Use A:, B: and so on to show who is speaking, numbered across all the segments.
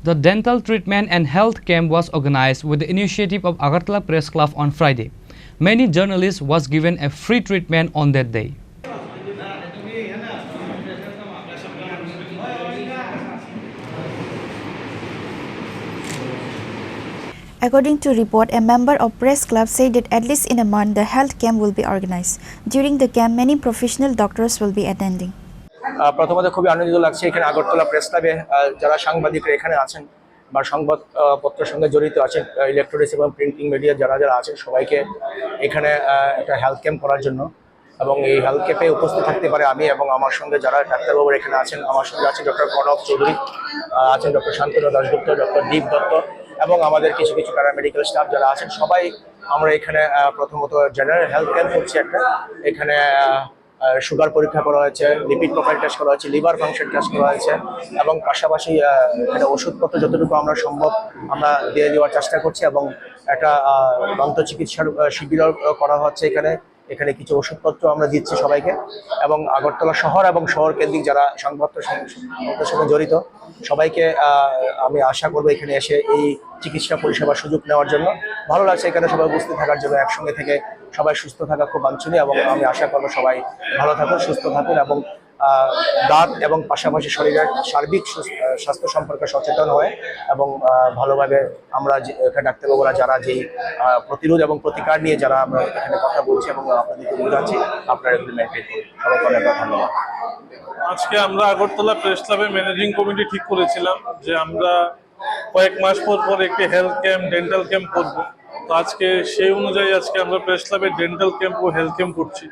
A: The dental treatment and health camp was organized with the initiative of Agartala Press Club on Friday. Many journalists was given a free treatment on that day.
B: According to report, a member of press club said that at least in a month the health camp will be organized. During the camp, many professional doctors will be attending.
C: প্রথমত খুবই আনন্দিত লাগছে এখানে Agartala press ক্লাবে যারা সাংবাদিকরা এখানে আছেন বা সংবাদপত্রের সঙ্গে জড়িত আছেন, ইলেকট্রনিক্স এবং প্রিন্টিং মিডিয়া যারা আছেন সবাইকে এখানে একটা হেলথ ক্যাম্প করার জন্য, এবং এই হেলথ ক্যাম্পে উপস্থিত থাকতে পারে আমি এবং আমার সঙ্গে যারা ডাক্তারবাবু এখানে আছেন। আমার সঙ্গে আছেন ডক্টর প্রণব চৌধুরী, আছেন ডক্টর শান্তনু দাশগুপ্ত, ডক্টর দীপ দত্ত এবং আমাদের কিছু প্যারামেডিক্যাল স্টাফ যারা আছেন সবাই আমরা এখানে প্রথমত জেনারেল হেলথ ক্যাম্প হচ্ছে একটা। এখানে সুগার পরীক্ষা করা হয়েছে, লিপিড প্রোফাইল টেস্ট করা হয়েছে, লিভার ফাংশন টেস্ট করা হয়েছে এবং পাশাপাশি একটা ওষুধপত্র যতটুকু আমরা সম্ভব আমরা দিয়ে দেওয়ার চেষ্টা করছি, এবং একটা দন্ত চিকিৎসার শিবিরও করা হচ্ছে এখানে কিছু ওষুধপত্র আমরা দিচ্ছি সবাইকে। এবং আগরতলা শহর এবং শহর কেন্দ্রিক যারা সংবাদপত্রের সঙ্গে জড়িত সবাইকে আমি আশা করবো এখানে এসে এই চিকিৎসা পরিষেবার সুযোগ নেওয়ার জন্য। ভালো লাগছে এখানে সবাই উপস্থিত থাকার জন্য, একসঙ্গে থেকে সবাই সুস্থ থাকা খুব বাঞ্ছনীয়, এবং আমি আশা করবো সবাই ভালো থাকুন, সুস্থ থাকুন এবং দাঁত এবং পাশাপাশি শরীরের সার্বিক স্বাস্থ্য সম্পর্কে সচেতন হয় এবং ভালোভাবে আমরা ডাক্তারবাবুরা যারা যেই প্রতিরোধ এবং প্রতিকার নিয়ে যারা আমরা এখানে কথা বলছি এবং আপনাদেরকে বোঝাচ্ছি, আপনারা এগুলো মেনটেন করুন। সবাইকে অনেক ধন্যবাদ।
D: আজকে আমরা আগরতলা প্রেস ক্লাবের ম্যানেজিং কমিটি ঠিক করেছিলাম যে আমরা কয়েক মাস পর একটি হেলথ ক্যাম্প, ডেন্টাল ক্যাম্প করবো। তো আজকে সেই অনুযায়ী আজকে আমরা প্রেস ক্লাবের ডেন্টাল ক্যাম্প ও হেলথ ক্যাম্প করছি।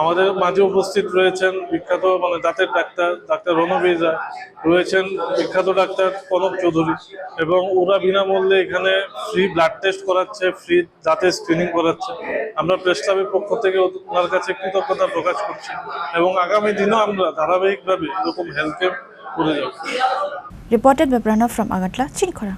D: আমাদের মাঝে উপস্থিত রয়েছেন বিখ্যাত দাঁতের ডাক্তার রণবীরা, রয়েছেন বিখ্যাত ডাক্তার প্রণব চৌধুরী, এবং ওরা বিনামূল্যে এখানে ফ্রি ব্লাড টেস্ট করাচ্ছে, ফ্রি দাঁতের স্ক্রিনিং করাচ্ছে। আমরা প্রেস ক্লাবের পক্ষ থেকে ওনার কাছে কৃতজ্ঞতা প্রকাশ করছি এবং আগামী দিনও আমরা ধারাবাহিকভাবে এরকম হেলথ ক্যাম্প করে যাব।
B: Reported by Pranav from Agartala, Chinkhora.